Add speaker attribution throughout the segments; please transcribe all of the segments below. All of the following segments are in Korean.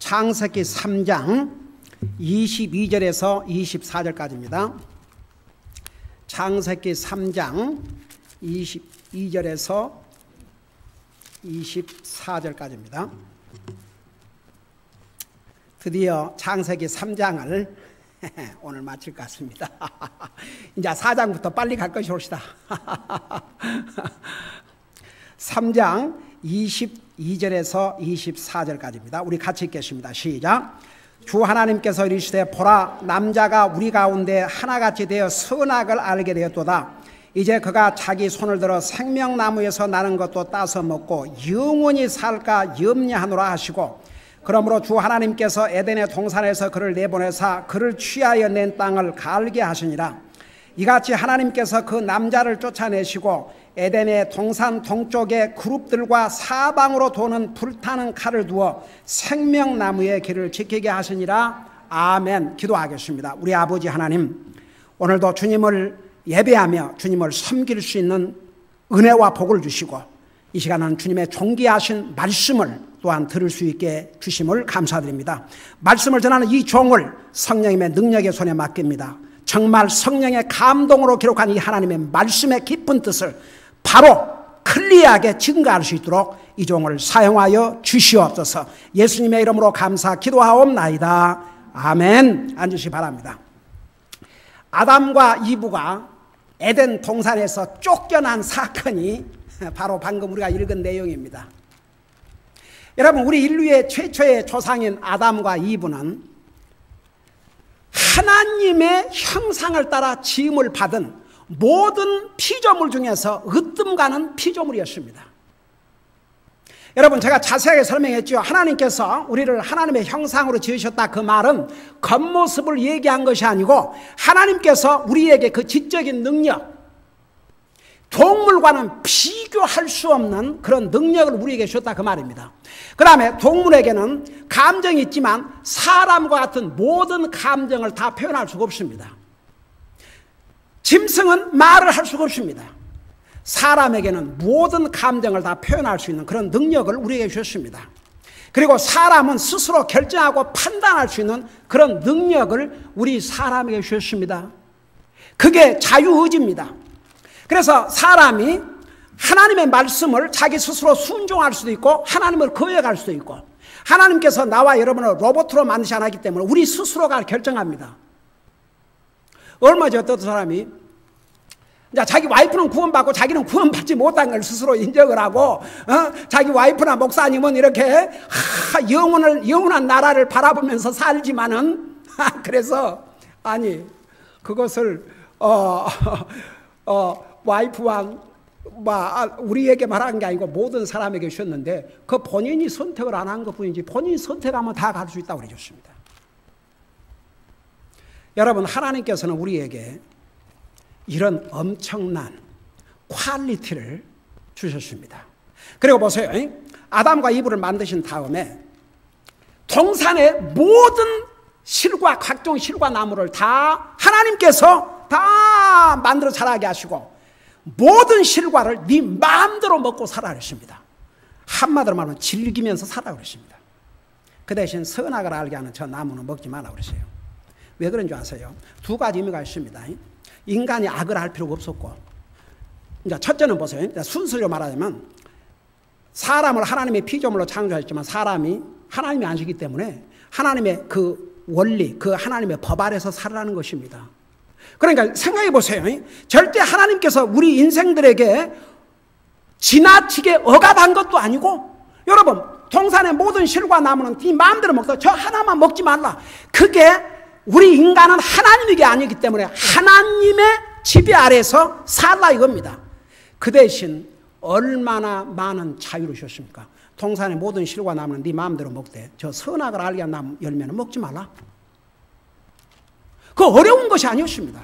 Speaker 1: 창세기 3장 22절에서 24절까지입니다. 창세기 3장 22절에서 24절까지입니다. 드디어 창세기 3장을 오늘 마칠 것 같습니다. 이제 4장부터 빨리 갈 것이 옵시다. 3장 22절에서 24절까지입니다. 우리 같이 읽겠습니다. 시작. 주 하나님께서 이르시되 보라, 남자가 우리 가운데 하나같이 되어 선악을 알게 되었도다. 이제 그가 자기 손을 들어 생명나무에서 나는 것도 따서 먹고 영원히 살까 염려하노라 하시고, 그러므로 주 하나님께서 에덴의 동산에서 그를 내보내사 그를 취하여 낸 땅을 갈게 하시니라. 이같이 하나님께서 그 남자를 쫓아내시고 에덴의 동산 동쪽에 그룹들과 사방으로 도는 불타는 칼을 두어 생명나무의 길을 지키게 하시니라. 아멘. 기도하겠습니다. 우리 아버지 하나님, 오늘도 주님을 예배하며 주님을 섬길 수 있는 은혜와 복을 주시고, 이 시간은 주님의 존귀하신 말씀을 또한 들을 수 있게 주심을 감사드립니다. 말씀을 전하는 이 종을 성령님의 능력의 손에 맡깁니다. 정말 성령의 감동으로 기록한 이 하나님의 말씀의 깊은 뜻을 바로 클리어하게 증거할 수 있도록 이 종을 사용하여 주시옵소서. 예수님의 이름으로 감사 기도하옵나이다. 아멘. 앉으시기 바랍니다. 아담과 이브가 에덴 동산에서 쫓겨난 사건이 바로 방금 우리가 읽은 내용입니다. 여러분, 우리 인류의 최초의 조상인 아담과 이브는 하나님의 형상을 따라 지음을 받은 모든 피조물 중에서 으뜸가는 피조물이었습니다. 여러분, 제가 자세하게 설명했죠. 하나님께서 우리를 하나님의 형상으로 지으셨다. 그 말은 겉모습을 얘기한 것이 아니고 하나님께서 우리에게 그 지적인 능력, 동물과는 비교할 수 없는 그런 능력을 우리에게 주셨다. 그 말입니다. 그 다음에 동물에게는 감정이 있지만 사람과 같은 모든 감정을 다 표현할 수가 없습니다. 짐승은 말을 할 수가 없습니다. 사람에게는 모든 감정을 다 표현할 수 있는 그런 능력을 우리에게 주셨습니다. 그리고 사람은 스스로 결정하고 판단할 수 있는 그런 능력을 우리 사람에게 주셨습니다. 그게 자유의지입니다. 그래서 사람이 하나님의 말씀을 자기 스스로 순종할 수도 있고 하나님을 거역할 수도 있고, 하나님께서 나와 여러분을 로봇으로 만드지 않았기 때문에 우리 스스로가 결정합니다. 얼마 전에 어떤 사람이 자기 와이프는 구원받고 자기는 구원받지 못한 걸 스스로 인정을 하고, 자기 와이프나 목사님은 이렇게 영원한 나라를 바라보면서 살지만은 그래서 아니 그것을 와이프와 우리에게 말한 게 아니고 모든 사람에게 주셨는데, 그 본인이 선택을 안 한 것뿐이지 본인이 선택하면 다 갈 수 있다고 그러셨습니다. 여러분, 하나님께서는 우리에게 이런 엄청난 퀄리티를 주셨습니다. 그리고 보세요. 아담과 이브를 만드신 다음에 동산의 모든 실과 각종 실과 나무를 다 하나님께서 다 만들어 자라게 하시고 모든 실과를 네 마음대로 먹고 살아 그러십니다. 한마디로 말하면 즐기면서 살아 그러십니다. 그 대신 선악을 알게 하는 저 나무는 먹지 말라 그러세요. 왜 그런 줄 아세요? 두 가지 의미가 있습니다. 인간이 악을 할 필요가 없었고, 이제 첫째는 보세요. 순서로 말하자면 사람을 하나님의 피조물로 창조하셨지만 사람이 하나님이 아니시기 때문에 하나님의 그 원리, 그 하나님의 법 아래서 살아가는 것입니다. 그러니까 생각해 보세요. 절대 하나님께서 우리 인생들에게 지나치게 억압한 것도 아니고, 여러분 동산의 모든 실과 나무는 네 마음대로 먹다 저 하나만 먹지 말라. 그게 우리 인간은 하나님에게 아니기 때문에 하나님의 지배 아래서 살라 이겁니다. 그 대신 얼마나 많은 자유를 주셨습니까? 동산의 모든 실과 나무는 네 마음대로 먹되 저 선악을 알게 한 나무 열매는 먹지 말라. 그 어려운 것이 아니었습니다.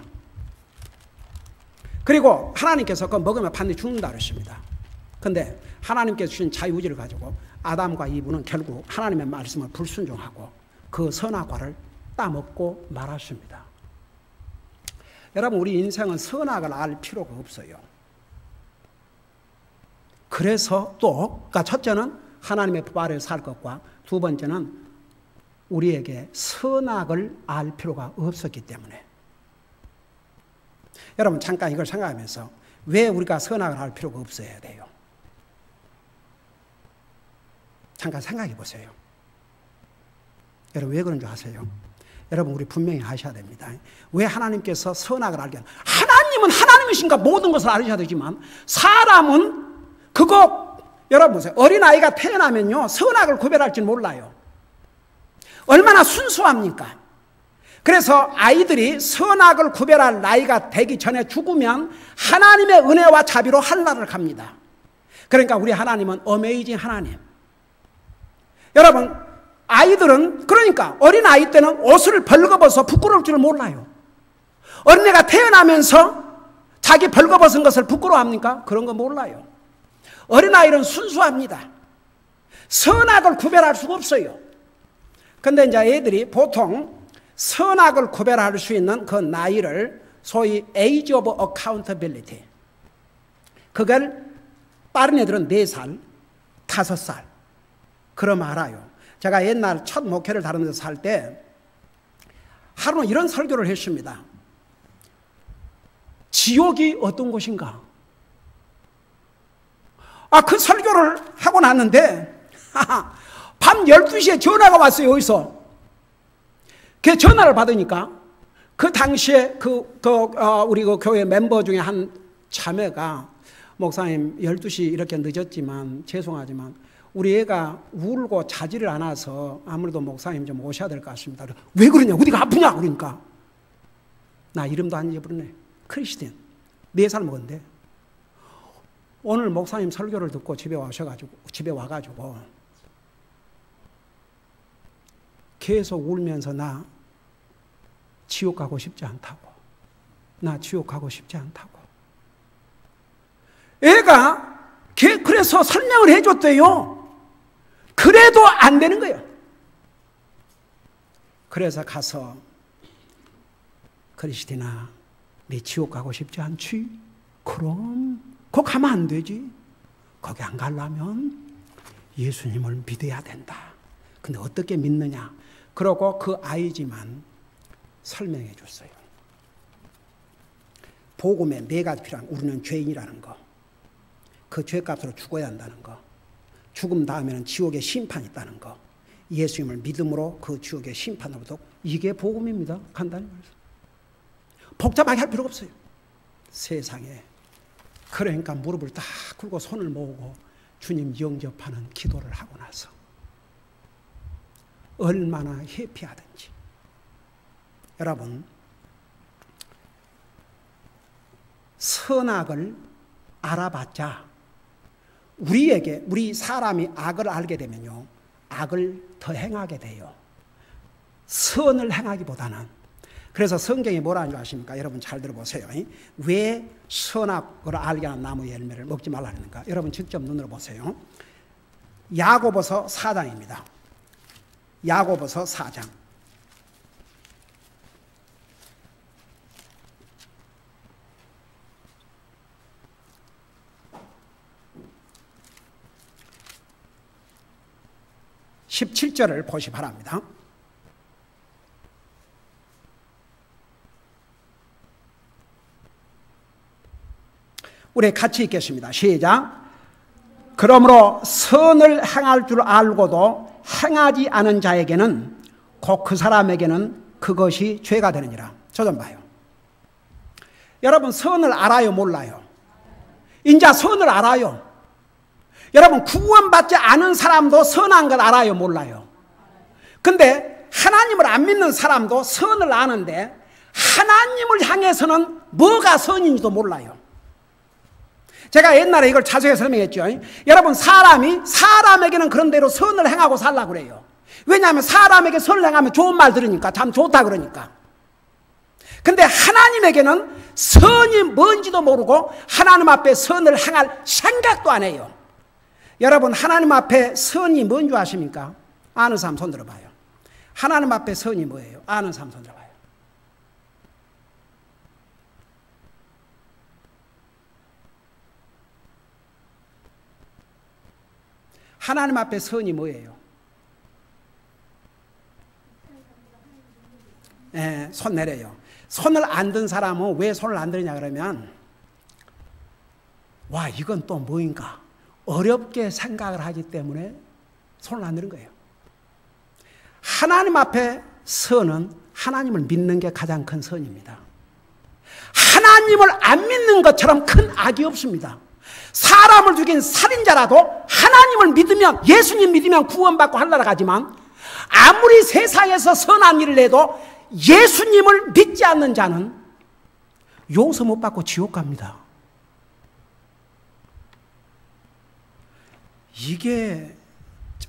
Speaker 1: 그리고 하나님께서 그거 먹으면 반드시 죽는다 그랬습니다. 그런데 하나님께서 주신 자유의지를 가지고 아담과 이브는 결국 하나님의 말씀을 불순종하고 그 선악과를 따먹고 말았습니다. 여러분, 우리 인생은 선악을 알 필요가 없어요. 그래서 또, 그러니까 첫째는 하나님의 법 아래에 살 것과 두 번째는 우리에게 선악을 알 필요가 없었기 때문에. 여러분 잠깐 이걸 생각하면서 왜 우리가 선악을 알 필요가 없어야 돼요? 잠깐 생각해 보세요. 여러분 왜 그런 줄 아세요? 여러분 우리 분명히 아셔야 됩니다. 왜 하나님께서 선악을 알게 하는? 하나님은 하나님이신가 모든 것을 알으셔야 되지만 사람은 그거 여러분 보세요. 어린아이가 태어나면요 선악을 구별할 줄 몰라요. 얼마나 순수합니까? 그래서 아이들이 선악을 구별할 나이가 되기 전에 죽으면 하나님의 은혜와 자비로 하늘나라를 갑니다. 그러니까 우리 하나님은 어메이징 하나님. 여러분 아이들은 그러니까 어린아이 때는 옷을 벌거벗어 부끄러울 줄 몰라요. 어린애가 태어나면서 자기 벌거벗은 것을 부끄러워합니까? 그런 거 몰라요. 어린아이는 순수합니다. 선악을 구별할 수가 없어요. 근데 이제 애들이 보통 선악을 구별할 수 있는 그 나이를 소위 age of accountability. 그걸 빠른 애들은 4살, 5살. 그럼 알아요. 제가 옛날 첫 목회를 다른 데서 살 때 하루는 이런 설교를 했습니다. 지옥이 어떤 곳인가? 그 설교를 하고 났는데 밤 12시에 전화가 왔어요. 여기서. 그 전화를 받으니까 그 당시에 우리 그 교회 멤버 중에 한 자매가 목사님 12시 이렇게 늦었지만 죄송하지만 우리 애가 울고 자지를 않아서 아무래도 목사님 좀 오셔야 될 것 같습니다. 왜 그러냐? 어디가 아프냐? 그러니까 나 이름도 안 잊어버렸네. 크리스틴 4살 먹었는데 오늘 목사님 설교를 듣고 집에 와가지고 계속 울면서 나 지옥 가고 싶지 않다고. 나 지옥 가고 싶지 않다고. 애가 그래서 설명을 해줬대요. 그래도 안 되는 거예요. 그래서 가서 크리스티나 네 지옥 가고 싶지 않지? 그럼 거기 가면 안 되지. 거기 안 가려면 예수님을 믿어야 된다. 근데 어떻게 믿느냐? 그러고 그 아이지만 설명해 줬어요. 복음에 4가지 필요한 우리는 죄인이라는 거. 그 죄값으로 죽어야 한다는 거. 죽음 다음에는 지옥의 심판이 있다는 거. 예수님을 믿음으로 그 지옥의 심판으로부터 이게 복음입니다. 간단히 말해서. 복잡하게 할 필요가 없어요. 세상에. 그러니까 무릎을 딱 꿇고 손을 모으고 주님 영접하는 기도를 하고 나서 얼마나 해피하든지. 여러분 선악을 알아봤자 우리 사람이 악을 알게 되면요 악을 더 행하게 돼요. 선을 행하기보다는. 그래서 성경이 뭐라 하는 줄 아십니까? 여러분 잘 들어보세요. 왜 선악을 알게 하는 나무 열매를 먹지 말라는가? 여러분 직접 눈으로 보세요. 야고보서 4장입니다. 야고보서 4장. (17절을) 보시 바랍니다. 우리 같이 읽겠습니다. 시작. 그러므로 선을 행할 줄 알고도 행하지 않은 자에게는 곧 그 사람에게는 그것이 죄가 되느니라. 저 좀 봐요. 여러분 선을 알아요 몰라요? 인자 선을 알아요. 여러분 구원받지 않은 사람도 선한 걸 알아요 몰라요? 근데 하나님을 안 믿는 사람도 선을 아는데 하나님을 향해서는 뭐가 선인지도 몰라요. 제가 옛날에 이걸 자세히 설명했죠. 여러분 사람에게는 그런 대로 선을 행하고 살라고 그래요. 왜냐하면 사람에게 선을 행하면 좋은 말 들으니까 참 좋다 그러니까. 근데 하나님에게는 선이 뭔지도 모르고 하나님 앞에 선을 행할 생각도 안 해요. 여러분 하나님 앞에 선이 뭔 줄 아십니까? 아는 사람 손 들어봐요. 하나님 앞에 선이 뭐예요? 아는 사람 손 들어봐요. 하나님 앞에 선이 뭐예요? 손 내려요. 손을 안 든 사람은 왜 손을 안 드느냐 그러면 와 이건 또 뭐인가 어렵게 생각을 하기 때문에 손을 안 드는 거예요. 하나님 앞에 선은 하나님을 믿는 게 가장 큰 선입니다. 하나님을 안 믿는 것처럼 큰 악이 없습니다. 사람을 죽인 살인자라도 하나님을 믿으면 예수님 믿으면 구원받고 하늘나라 가지만 아무리 세상에서 선한 일을 해도 예수님을 믿지 않는 자는 용서 못 받고 지옥 갑니다. 이게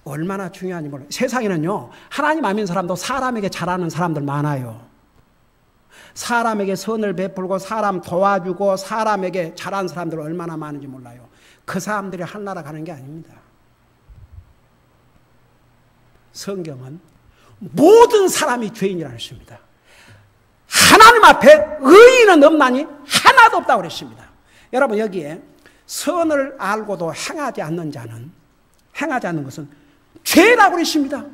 Speaker 1: 얼마나 중요한지 몰라요. 세상에는요 하나님 안 믿는 사람도 사람에게 잘하는 사람들 많아요. 사람에게 선을 베풀고 사람 도와주고 사람에게 잘하는 사람들 얼마나 많은지 몰라요. 그 사람들이 하늘나라 가는 게 아닙니다. 성경은 모든 사람이 죄인이라 했습니다. 하나님 앞에 의인은 없나니 하나도 없다고 그랬습니다. 여러분 여기에 선을 알고도 행하지 않는 자는 행하지 않는 것은 죄라고 그랬습니다.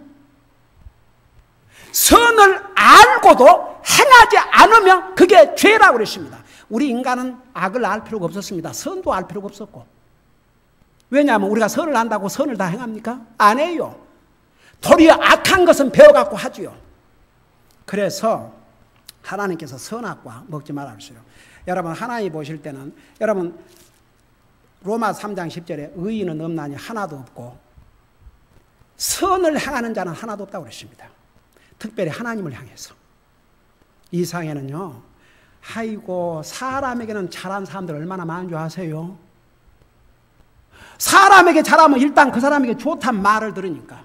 Speaker 1: 선을 알고도 행하지 않으면 그게 죄라고 그랬습니다. 우리 인간은 악을 알 필요가 없었습니다. 선도 알 필요가 없었고. 왜냐하면 우리가 선을 안다고 선을 다 행합니까? 안 해요. 도리어 악한 것은 배워갖고 하지요. 그래서 하나님께서 선악과 먹지 말라 그랬어요. 여러분 하나님 보실 때는 여러분 로마 3장 10절에 의인은 없나니 하나도 없고 선을 행하는 자는 하나도 없다고 그랬습니다. 특별히 하나님을 향해서. 이 상에는요 아이고 사람에게는 잘한 사람들 얼마나 많은 줄 아세요? 사람에게 잘하면 일단 그 사람에게 좋단 말을 들으니까.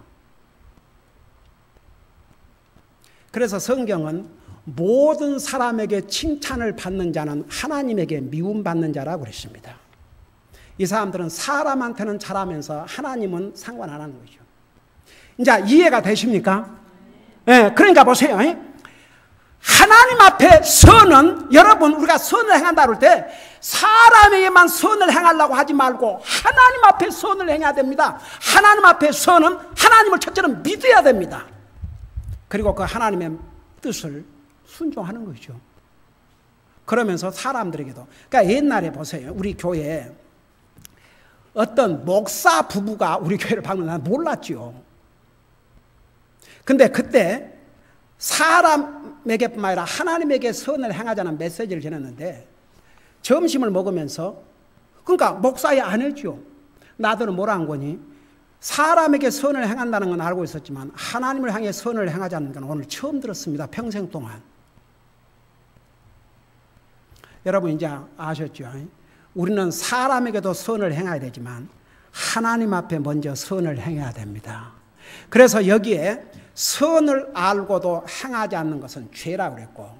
Speaker 1: 그래서 성경은 모든 사람에게 칭찬을 받는 자는 하나님에게 미움받는 자라고 그랬습니다. 이 사람들은 사람한테는 잘하면서 하나님은 상관 안 하는 거죠. 이제 이해가 되십니까? 네, 그러니까 보세요. 하나님 앞에 선은 여러분 우리가 선을 행한다 그럴 때 사람에게만 선을 행하려고 하지 말고 하나님 앞에 선을 행해야 됩니다. 하나님 앞에 선은 하나님을 첫째로 믿어야 됩니다. 그리고 그 하나님의 뜻을 순종하는 거죠. 그러면서 사람들에게도 그러니까 옛날에 보세요. 우리 교회에 어떤 목사 부부가 우리 교회를 방문하는 몰랐죠. 근데 그때 사람에게뿐만 아니라 하나님에게 선을 행하자는 메시지를 전했는데 점심을 먹으면서 그러니까 목사의 아내죠. 나더러 뭐라 한 거니? 사람에게 선을 행한다는 건 알고 있었지만 하나님을 향해 선을 행하자는 건 오늘 처음 들었습니다. 평생 동안. 여러분 이제 아셨죠? 우리는 사람에게도 선을 행해야 되지만 하나님 앞에 먼저 선을 행해야 됩니다. 그래서 여기에 선을 알고도 행하지 않는 것은 죄라고 그랬고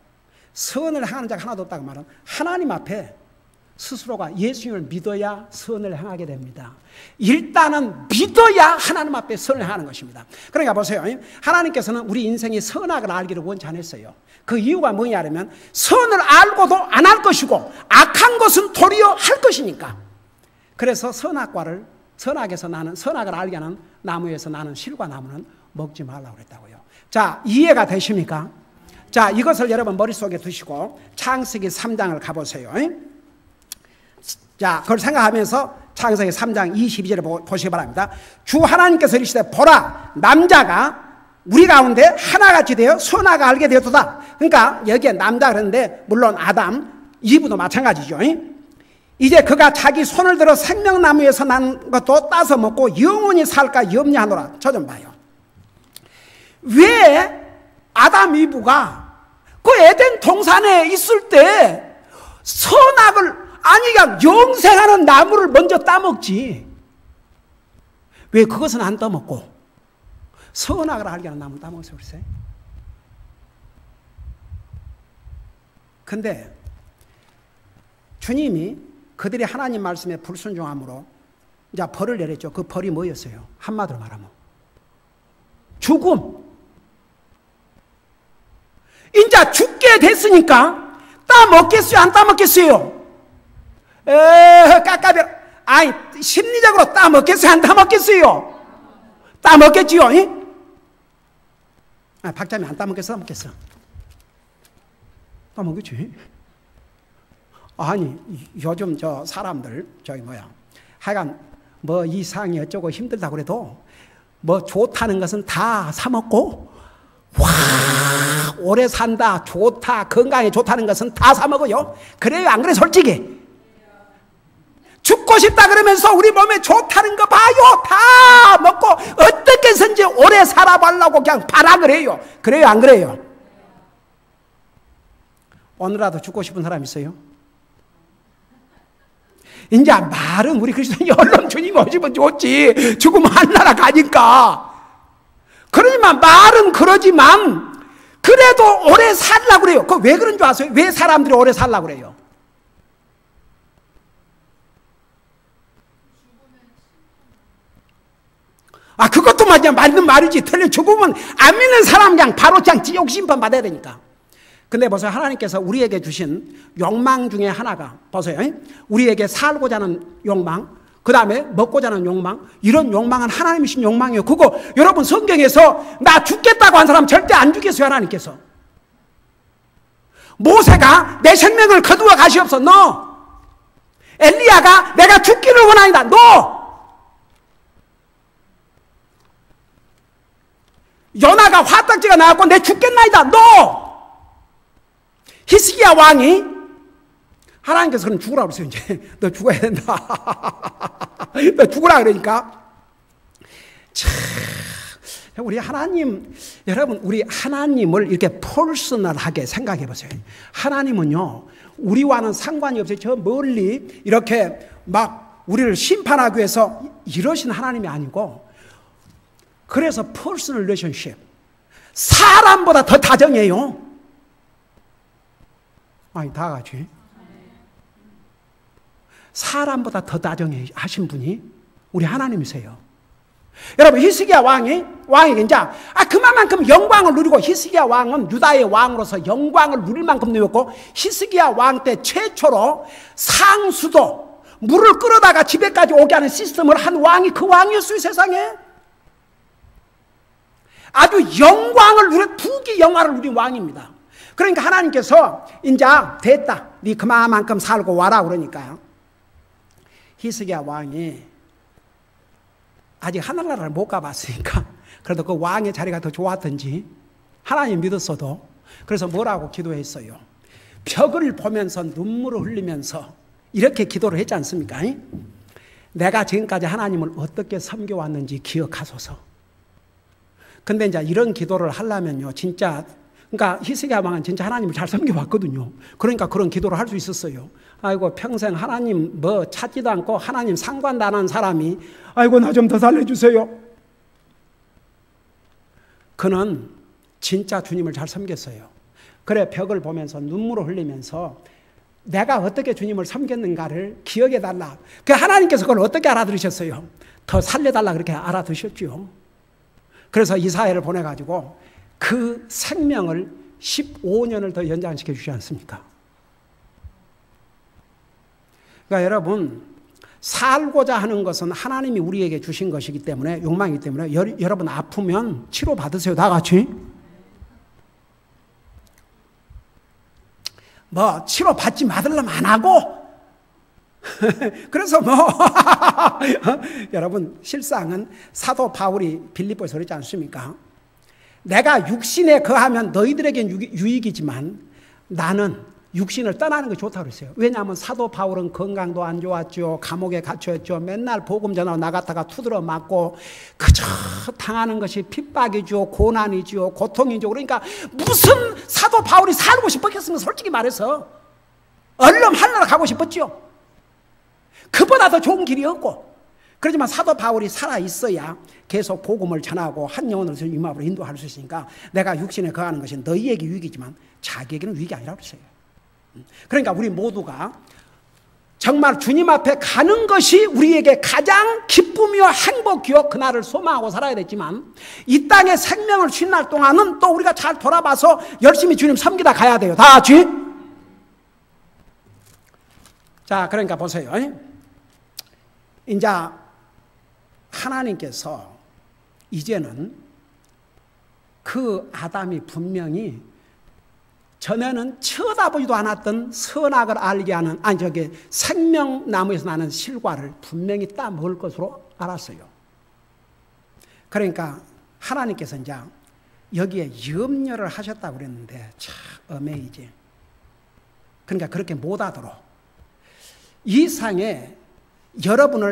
Speaker 1: 선을 행하는 자가 하나도 없다고 말은 하나님 앞에 스스로가 예수님을 믿어야 선을 행하게 됩니다. 일단은 믿어야 하나님 앞에 선을 행하는 것입니다. 그러니까 보세요. 하나님께서는 우리 인생이 선악을 알기를 원치 않았어요. 그 이유가 뭐냐면 선을 알고도 안 할 것이고 악한 것은 도리어 할 것이니까. 그래서 선악에서 나는 선악을 알게 하는 나무에서 나는 실과 나무는 먹지 말라고 그랬다고요. 자, 이해가 되십니까? 자, 이것을 여러분 머릿속에 두시고 창세기 3장을 가보세요. 자, 그걸 생각하면서 창세기 3장 22절을 보시기 바랍니다. 주 하나님께서 이르시되 보라 남자가 우리 가운데 하나같이 되어 선악을 알게 되었도다. 그러니까 여기에 남자 그랬는데 물론 아담, 이브도 마찬가지죠. 이제 그가 자기 손을 들어 생명나무에서 난 것도 따서 먹고 영원히 살까 염려하노라. 저 좀 봐요. 왜 아담 이브가 그 에덴 동산에 있을 때 선악을 아니 그냥 영생하는 나무를 먼저 따먹지. 왜 그것은 안 따먹고 선악을 알게 하는 나무를 따먹었어요? 글쎄. 근데 주님이 그들이 하나님 말씀에 불순종함으로 이제 벌을 내렸죠. 그 벌이 뭐였어요? 한마디로 말하면 죽음. 이제 죽게 됐으니까 따먹겠어요? 안 따먹겠어요? 깝깝이 아니 심리적으로 따먹겠어요? 안 따먹겠어요? 따먹겠지요? 박자면 안 따먹겠어? 따먹겠어? 뭐 그치? 아니 요즘 저 사람들 하여간 뭐 이상이 어쩌고 힘들다 그래도 뭐 좋다는 것은 다 사 먹고, 와 오래 산다 좋다 건강에 좋다는 것은 다 사 먹어요. 그래요 안 그래? 솔직히 죽고 싶다 그러면서 우리 몸에 좋다는 거 봐요. 다 먹고 어떻게 해서든지 오래 살아보려고 그냥 발악을 해요. 그래요 안 그래요? 오늘라도 죽고 싶은 사람 있어요? 이제 말은 우리 그리스도인이 얼른 주님 오시면 좋지, 죽으면 하늘나라 가니까. 그러지만 말은 그러지만 그래도 오래 살려고 그래요. 그거 왜 그런 줄 아세요? 왜 사람들이 오래 살려고 그래요? 그것도 맞는 말이지. 틀려. 죽으면 안 믿는 사람 그냥 바로 그냥 지옥 심판 받아야 되니까. 근데 보세요. 하나님께서 우리에게 주신 욕망 중에 하나가, 보세요. 우리에게 살고자 하는 욕망, 그 다음에 먹고자 하는 욕망, 이런 욕망은 하나님이신 욕망이에요. 그거 여러분 성경에서 나 죽겠다고 한 사람 절대 안 죽겠어요. 하나님께서. 모세가 내 생명을 거두어 가시옵소서. 너. 엘리야가 내가 죽기를 원하니다. 너. 요나가 화딱지가 나왔고 내 죽겠나이다. 너. 히스기야 왕이 하나님께서 그럼 죽으라고 그랬어요. 이제 너 죽어야 된다. 너 죽으라 그러니까. 참 우리 하나님, 여러분 우리 하나님을 이렇게 퍼스널하게 생각해 보세요. 하나님은요 우리와는 상관이 없어요. 저 멀리 이렇게 막 우리를 심판하기 위해서 이러신 하나님이 아니고, 그래서 퍼스널 릴레이션십, 사람보다 더 다정해요. 아니 다 같이 사람보다 더 다정해 하신 분이 우리 하나님이세요. 여러분 히스기야 왕이 이제 그만큼 영광을 누리고, 히스기야 왕은 유다의 왕으로서 영광을 누릴 만큼 누렸고, 히스기야 왕 때 최초로 상수도 물을 끌어다가 집에까지 오게 하는 시스템을 한 왕이 그 왕이었어요. 세상에 아주 영광을 누린, 부귀 영화를 누린 왕입니다. 그러니까 하나님께서 이제 됐다, 네 그만큼 살고 와라 그러니까요. 히스기야 왕이 아직 하늘나라를 못 가봤으니까 그래도 그 왕의 자리가 더 좋았던지 하나님 믿었어도, 그래서 뭐라고 기도했어요? 벽을 보면서 눈물을 흘리면서 이렇게 기도를 했지 않습니까? 내가 지금까지 하나님을 어떻게 섬겨왔는지 기억하소서. 근데 이제 이런 기도를 하려면요 진짜, 그러니까 히스기야 왕은 진짜 하나님을 잘 섬겨왔거든요. 그러니까 그런 기도를 할 수 있었어요. 아이고 평생 하나님 뭐 찾지도 않고 하나님 상관도 안 한 사람이 아이고 나 좀 더 살려주세요. 그는 진짜 주님을 잘 섬겼어요. 그래 벽을 보면서 눈물을 흘리면서 내가 어떻게 주님을 섬겼는가를 기억해달라. 그 하나님께서 그걸 어떻게 알아들으셨어요? 더 살려달라 그렇게 알아두셨죠. 그래서 이사야를 보내가지고 그 생명을 15년을 더 연장시켜 주지 않습니까? 그러니까 여러분, 살고자 하는 것은 하나님이 우리에게 주신 것이기 때문에, 욕망이기 때문에, 여러분 아프면 치료받으세요. 다 같이. 뭐 치료받지 말으려면 안 하고 그래서 여러분 실상은 사도 바울이 빌립보에서 그러지 않습니까? 내가 육신에 거하면 너희들에겐 유익이지만 나는 육신을 떠나는 게 좋다고 그랬어요. 왜냐하면 사도 바울은 건강도 안 좋았죠. 감옥에 갇혀있죠. 맨날 복음 전하고 나갔다가 투들어 맞고 그저 당하는 것이 핍박이죠. 고난이죠. 고통이죠. 그러니까 무슨 사도 바울이 살고 싶었겠으면 솔직히 말해서 얼른 하늘나라 가고 싶었죠. 그보다 더 좋은 길이 없고. 그렇지만 사도 바울이 살아있어야 계속 복음을 전하고 한 영혼을 주님 앞으로 인도할 수 있으니까 내가 육신에 거하는 것이 너희에게 유익이지만 자기에게는 유익이 아니라고 그랬어요. 그러니까 우리 모두가 정말 주님 앞에 가는 것이 우리에게 가장 기쁨이요 행복이요 그날을 소망하고 살아야 되지만 이 땅에 생명을 쉰 날 동안은 또 우리가 잘 돌아봐서 열심히 주님 섬기다 가야 돼요. 다 같이. 자, 그러니까 보세요. 이제 하나님께서 이제는 그 아담이 분명히 전에는 쳐다보지도 않았던 선악을 알게 하는 생명나무에서 나는 실과를 분명히 따 먹을 것으로 알았어요. 그러니까 하나님께서 이제 여기에 염려를 하셨다고 그랬는데 참 어메이지. 그러니까 그렇게 못하도록 이 상에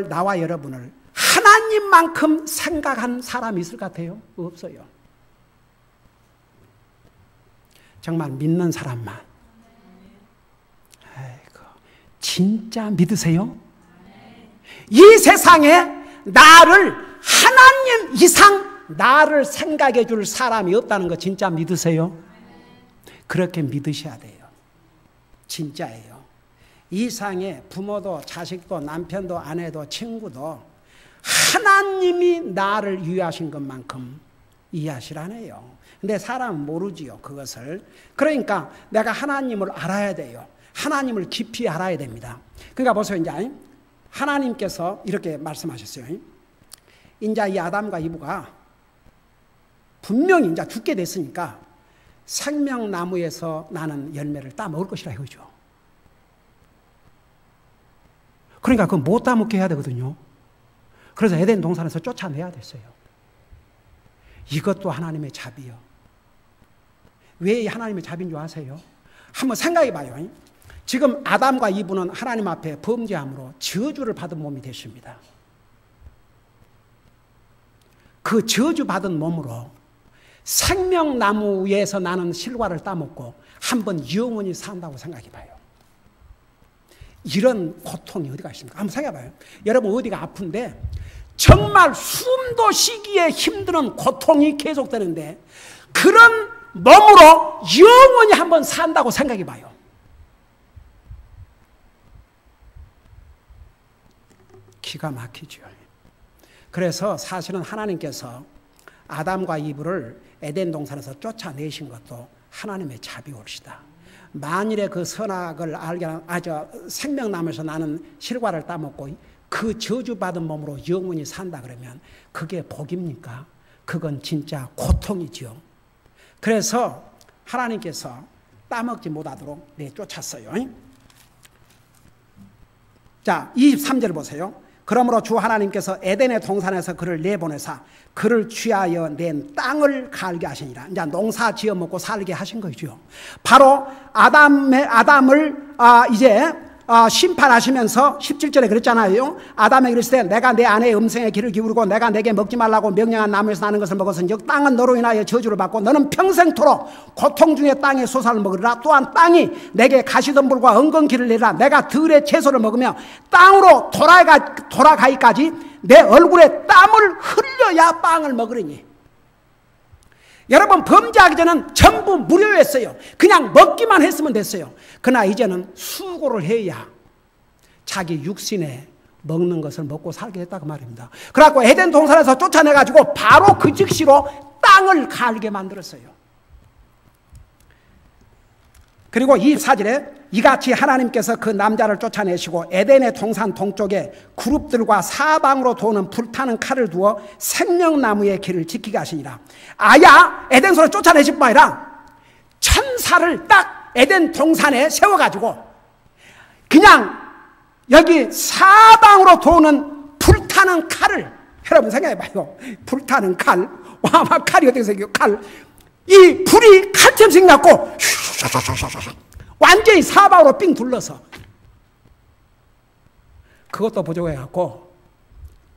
Speaker 1: 나와 여러분을 하나님만큼 생각한 사람이 있을 것 같아요? 없어요. 정말 믿는 사람만. 아이고, 진짜 믿으세요? 이 세상에 나를 하나님 이상 나를 생각해 줄 사람이 없다는 거 진짜 믿으세요? 그렇게 믿으셔야 돼요. 진짜예요. 이 상에 부모도 자식도 남편도 아내도 친구도 하나님이 나를 위하신 것만큼 이해하시라네요. 근데 사람은 모르지요, 그것을. 그러니까 내가 하나님을 알아야 돼요. 하나님을 깊이 알아야 됩니다. 그러니까 보세요, 이제 하나님께서 이렇게 말씀하셨어요. 이제 이 아담과 이브가 분명히 이제 죽게 됐으니까 생명나무에서 나는 열매를 따먹을 것이라 이거죠. 그러니까 그거 못 따먹게 해야 되거든요. 그래서 에덴 동산에서 쫓아내야 됐어요. 이것도 하나님의 자비요. 왜 하나님의 자비인 줄 아세요? 한번 생각해 봐요. 지금 아담과 이브는 하나님 앞에 범죄함으로 저주를 받은 몸이 됐습니다. 그 저주받은 몸으로 생명나무에서 나는 실과를 따먹고 한번 영원히 산다고 생각해 봐요. 이런 고통이 어디가 있습니까? 한번 생각해 봐요. 여러분 어디가 아픈데 정말 숨도 쉬기에 힘든 고통이 계속되는데 그런 몸으로 영원히 한번 산다고 생각해 봐요. 기가 막히죠. 그래서 사실은 하나님께서 아담과 이브를 에덴 동산에서 쫓아내신 것도 하나님의 자비올시다. 만일에 그 선악을 알게 생명나무에서 나는 실과를 따먹고 그 저주받은 몸으로 영원히 산다 그러면 그게 복입니까? 그건 진짜 고통이죠. 그래서 하나님께서 따먹지 못하도록 내쫓았어요. 자, 23절 보세요. 그러므로 주 하나님께서 에덴의 동산에서 그를 내보내사 그를 취하여 낸 땅을 갈게 하시니라. 이제 농사 지어 먹고 살게 하신 거죠. 바로 아담을 이제 심판하시면서 17절에 그랬잖아요. 아담에게 이르시되 내가 내 아내의 음성에 귀를 기울이고 내가 내게 먹지 말라고 명령한 나무에서 나는 것을 먹었은즉 땅은 너로 인하여 저주를 받고 너는 평생토록 고통 중에 땅의 소사를 먹으리라. 또한 땅이 내게 가시덤불과 엉겅퀴를 내리라. 내가 들의 채소를 먹으며 땅으로 돌아가기까지 내 얼굴에 땀을 흘려야 빵을 먹으리니. 여러분 범죄하기 전에는 전부 무료였어요. 그냥 먹기만 했으면 됐어요. 그러나 이제는 수고를 해야 자기 육신에 먹는 것을 먹고 살게 됐다고 말입니다. 그래갖고 에덴 동산에서 쫓아내가지고 바로 그 즉시로 땅을 갈게 만들었어요. 그리고 24절에 이같이 하나님께서 그 남자를 쫓아내시고 에덴의 동산 동쪽에 그룹들과 사방으로 도는 불타는 칼을 두어 생명나무의 길을 지키게 하시니라. 아야 에덴에서 쫓아내실 뿐 아니라 천사를 딱 에덴 동산에 세워가지고 그냥 여기 사방으로 도는 불타는 칼을, 여러분 생각해봐요. 불타는 칼, 와, 막 칼이 어떻게 생겨요? 칼. 이 불이 칼처럼 생겨갖고 완전히 사방으로 삥 둘러서 그것도 부족해갖고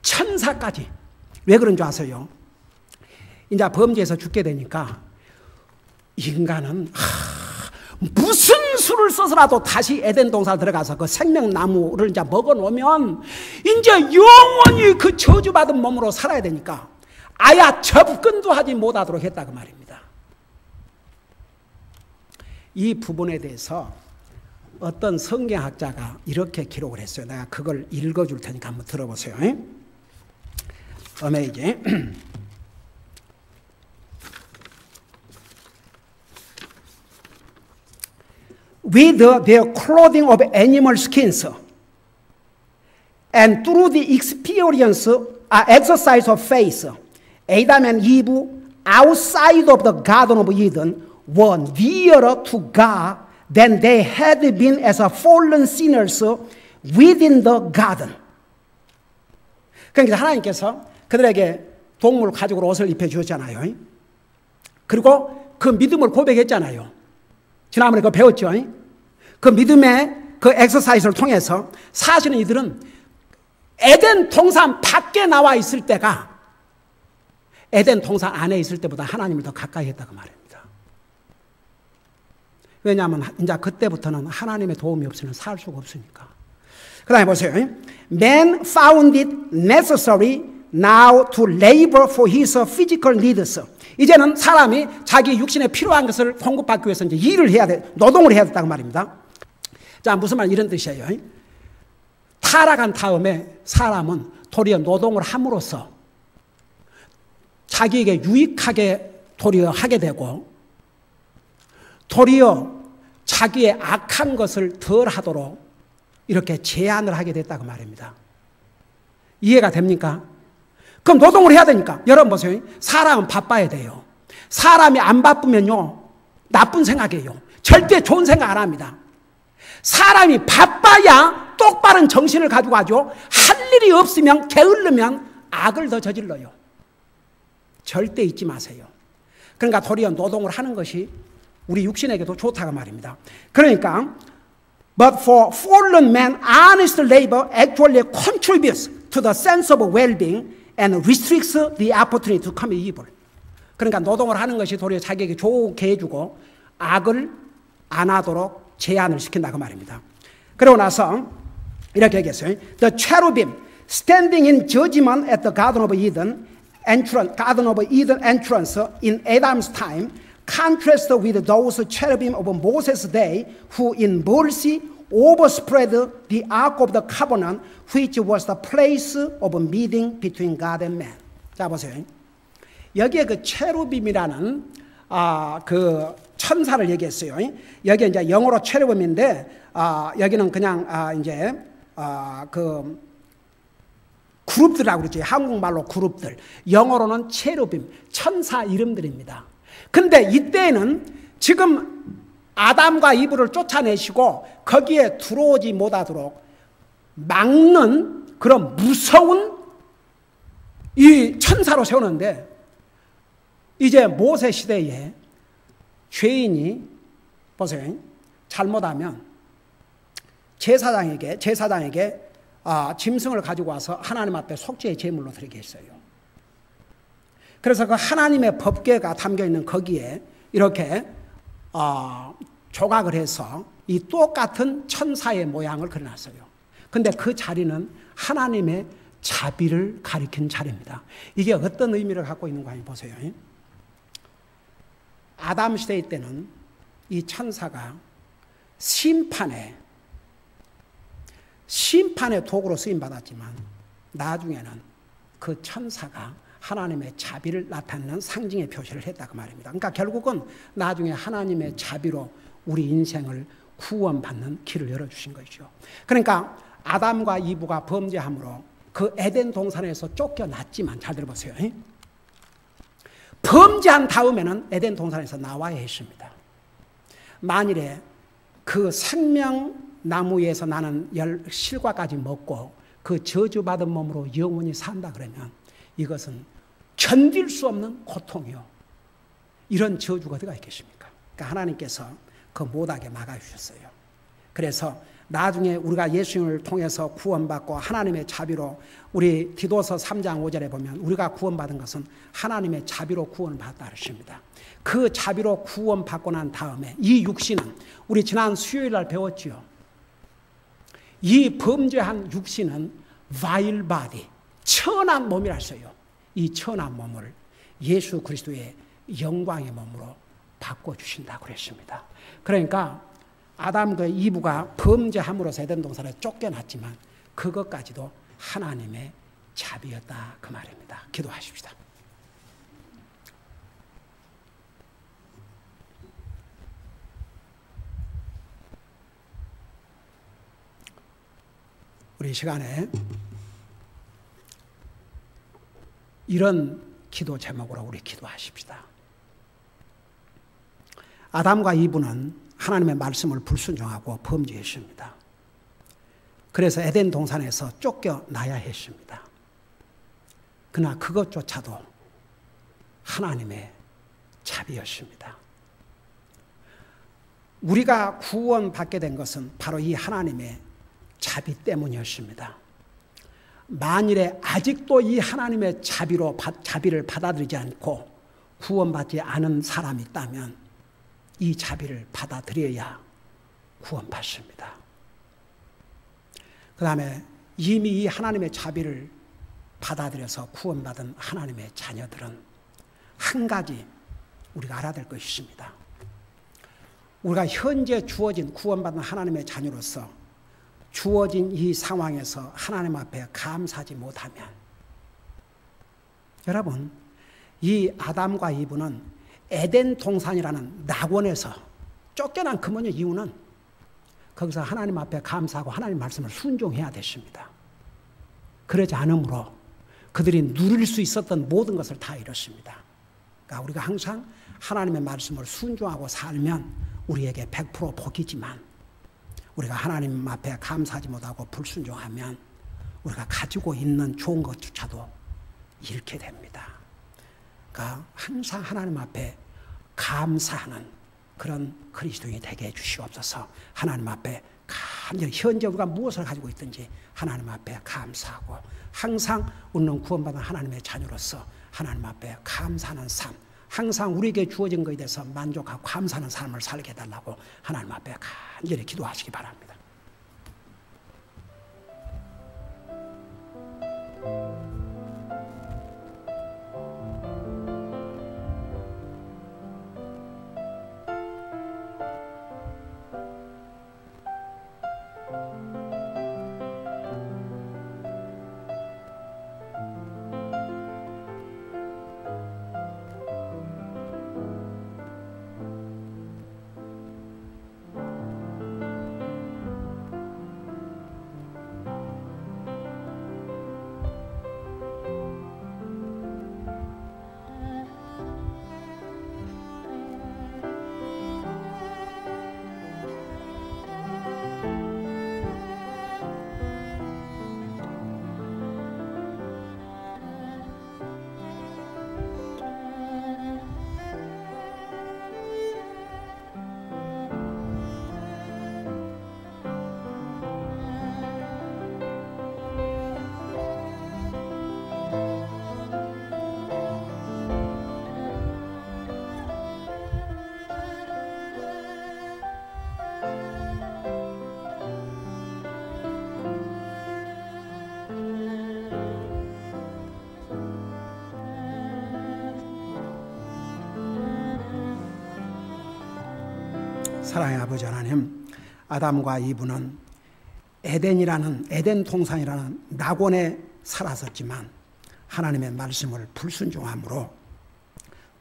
Speaker 1: 천사까지. 왜 그런 줄 아세요? 이제 범죄에서 죽게 되니까 인간은 무슨 수를 써서라도 다시 에덴 동산 들어가서 그 생명나무를 이제 먹어놓으면 이제 영원히 그 저주받은 몸으로 살아야 되니까 아야 접근도 하지 못하도록 했다 그 말입니다. 이 부분에 대해서 어떤 성경학자가 이렇게 기록을 했어요. 내가 그걸 읽어줄 테니까 한번 들어보세요. 어메이징. With their clothing of animal skins and through the exercise of faith, Adam and Eve outside of the Garden of Eden were nearer to God than they had been as a fallen sinners within the garden. 그러니까 하나님께서 그들에게 동물 가죽으로 옷을 입혀주었잖아요. 그리고 그 믿음을 고백했잖아요. 지난번에 그거 배웠죠. 그 믿음의 그 엑서사이즈를 통해서 사실은 이들은 에덴 동산 밖에 나와 있을 때가 에덴 동산 안에 있을 때보다 하나님을 더 가까이 했다고 말입니다. 왜냐하면 이제 그때부터는 하나님의 도움이 없으면 살 수가 없으니까. 그 다음에 보세요. Man found it necessary now to labor for his physical needs. 이제는 사람이 자기 육신에 필요한 것을 공급받기 위해서 이제 일을 해야 돼, 노동을 해야 된다고 말입니다. 자, 무슨 말 이런 뜻이에요. 타락한 다음에 사람은 도리어 노동을 함으로써 자기에게 유익하게 도리어 하게 되고 도리어 자기의 악한 것을 덜 하도록 이렇게 제한을 하게 됐다고 말입니다. 이해가 됩니까? 그럼 노동을 해야 되니까. 여러분 보세요. 사람은 바빠야 돼요. 사람이 안 바쁘면요, 나쁜 생각이에요. 절대 좋은 생각 안 합니다. 사람이 바빠야 똑바른 정신을 가지고 하죠. 할 일이 없으면 게을르면 악을 더 저질러요. 절대 잊지 마세요. 그러니까 도리어 노동을 하는 것이 우리 육신에게도 좋다고 말입니다. 그러니까 But for fallen man, honest labor actually contributes to the sense of well-being and restricts the opportunity to commit evil. 그러니까 노동을 하는 것이 도리어 자기에게 좋게 해주고 악을 안 하도록 제한을 시킨다고 말입니다. 그러고 나서 이렇게 얘기했어요. The cherubim standing in judgment at the Garden of Eden entrance in Adam's time contrasted with those cherubim of Moses' day who in mercy overspread the Ark of the Covenant, which was the place of meeting between God and man. 자, 보세요. 여기에 그 체루빔이라는 그 천사를 얘기했어요. 여기 이제 영어로 체루빔인데 여기는 그냥 이제 그 그룹들이라고 그러죠. 한국말로 그룹들. 영어로는 체루빔, 천사 이름들입니다. 근데 이때는 지금 아담과 이브를 쫓아내시고 거기에 들어오지 못하도록 막는 그런 무서운 이 천사로 세우는데 이제 모세 시대에 죄인이 보세요. 잘못하면 제사장에게 짐승을 가지고 와서 하나님 앞에 속죄의 제물로 드리게 했어요. 그래서 그 하나님의 법궤가 담겨있는 거기에 이렇게 조각을 해서 이 똑같은 천사의 모양을 그려놨어요. 근데 그 자리는 하나님의 자비를 가리킨 자리입니다. 이게 어떤 의미를 갖고 있는 거 보세요. 아담 시대 때는 이 천사가 심판의 도구로 쓰임받았지만 나중에는 그 천사가 하나님의 자비를 나타내는 상징의 표시를 했다고 말입니다. 그러니까 결국은 나중에 하나님의 자비로 우리 인생을 구원받는 길을 열어주신 것이죠. 그러니까 아담과 이브가 범죄함으로 그 에덴 동산에서 쫓겨났지만 잘 들어보세요. 범죄한 다음에는 에덴 동산에서 나와야 했습니다. 만일에 그 생명나무에서 나는 실과까지 먹고 그 저주받은 몸으로 영원히 산다 그러면 이것은 견딜 수 없는 고통이요. 이런 저주가 어디가 있겠습니까? 그러니까 하나님께서 그 못하게 막아주셨어요. 그래서 나중에 우리가 예수님을 통해서 구원받고 하나님의 자비로 우리 디도서 3장 5절에 보면 우리가 구원받은 것은 하나님의 자비로 구원을 받았다 그러십니다. 그 자비로 구원받고 난 다음에 이 육신은 우리 지난 수요일 날 배웠지요. 이 범죄한 육신은 vile body, 천한 몸이라서요. 이 천한 몸을 예수 그리스도의 영광의 몸으로 바꿔주신다고 그랬습니다. 그러니까 아담과 이브가 범죄함으로써 에덴 동산에 쫓겨났지만 그것까지도 하나님의 자비였다 그 말입니다. 기도하십시다. 우리 시간에 이런 기도 제목으로 우리 기도하십시다. 아담과 이브는 하나님의 말씀을 불순종하고 범죄했습니다. 그래서 에덴 동산에서 쫓겨나야 했습니다. 그러나 그것조차도 하나님의 자비였습니다. 우리가 구원받게 된 것은 바로 이 하나님의 자비 때문이었습니다. 만일에 아직도 이 하나님의 자비를 받아들이지 않고 구원받지 않은 사람이 있다면 이 자비를 받아들여야 구원받습니다. 그 다음에 이미 이 하나님의 자비를 받아들여서 구원받은 하나님의 자녀들은 한 가지 우리가 알아야 될 것이 있습니다. 우리가 현재 주어진 구원받은 하나님의 자녀로서 주어진 이 상황에서 하나님 앞에 감사하지 못하면, 여러분, 이 아담과 이브는 에덴 동산이라는 낙원에서 쫓겨난 근본의 이유는 거기서 하나님 앞에 감사하고 하나님 말씀을 순종해야 됐습니다. 그러지 않으므로 그들이 누릴 수 있었던 모든 것을 다 잃었습니다. 그러니까 우리가 항상 하나님의 말씀을 순종하고 살면 우리에게 100% 복이지만, 우리가 하나님 앞에 감사하지 못하고 불순종하면 우리가 가지고 있는 좋은 것조차도 잃게 됩니다. 그러니까 항상 하나님 앞에 감사하는 그런 그리스도인이 되게 해주시옵소서. 하나님 앞에 간절히 현재 우리가 무엇을 가지고 있든지 하나님 앞에 감사하고, 항상 우리는 구원받은 하나님의 자녀로서 하나님 앞에 감사하는 삶, 항상 우리에게 주어진 것에 대해서 만족하고 감사하는 삶을 살게 해달라고 하나님 앞에 간절히 기도하시기 바랍니다. 사랑의 아버지 하나님, 아담과 이브는 에덴 동산이라는 낙원에 살았었지만 하나님의 말씀을 불순종함으로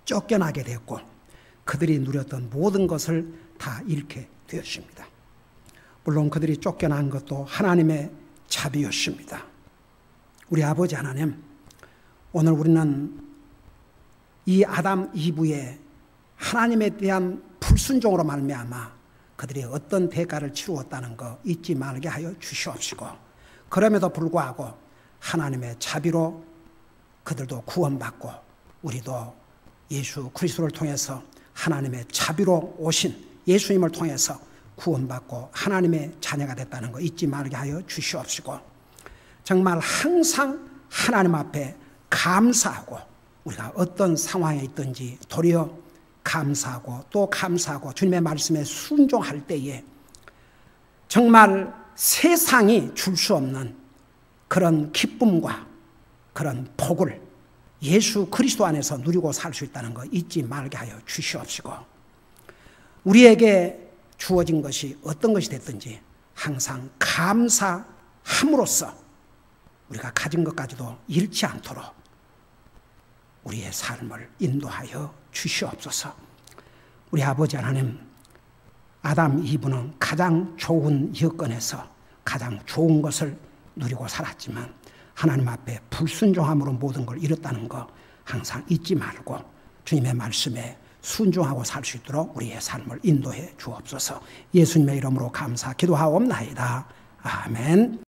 Speaker 1: 쫓겨나게 되었고 그들이 누렸던 모든 것을 다 잃게 되었습니다. 물론 그들이 쫓겨난 것도 하나님의 자비였습니다. 우리 아버지 하나님, 오늘 우리는 이 아담 이브의 하나님에 대한 불순종으로 말미암아 그들이 어떤 대가를 치루었다는 거 잊지 말게 하여 주시옵시고, 그럼에도 불구하고 하나님의 자비로 그들도 구원받고 우리도 예수 그리스도를 통해서 하나님의 자비로 오신 예수님을 통해서 구원받고 하나님의 자녀가 됐다는 거 잊지 말게 하여 주시옵시고, 정말 항상 하나님 앞에 감사하고 우리가 어떤 상황에 있든지 도리어 감사하고 또 감사하고 주님의 말씀에 순종할 때에 정말 세상이 줄 수 없는 그런 기쁨과 그런 복을 예수 그리스도 안에서 누리고 살 수 있다는 거 잊지 말게 하여 주시옵시고, 우리에게 주어진 것이 어떤 것이 됐든지 항상 감사함으로써 우리가 가진 것까지도 잃지 않도록 우리의 삶을 인도하여 주시옵소서. 우리 아버지 하나님, 아담 이브는 가장 좋은 여건에서 가장 좋은 것을 누리고 살았지만 하나님 앞에 불순종함으로 모든 걸 잃었다는 거 항상 잊지 말고 주님의 말씀에 순종하고 살 수 있도록 우리의 삶을 인도해 주옵소서. 예수님의 이름으로 감사 기도하옵나이다. 아멘.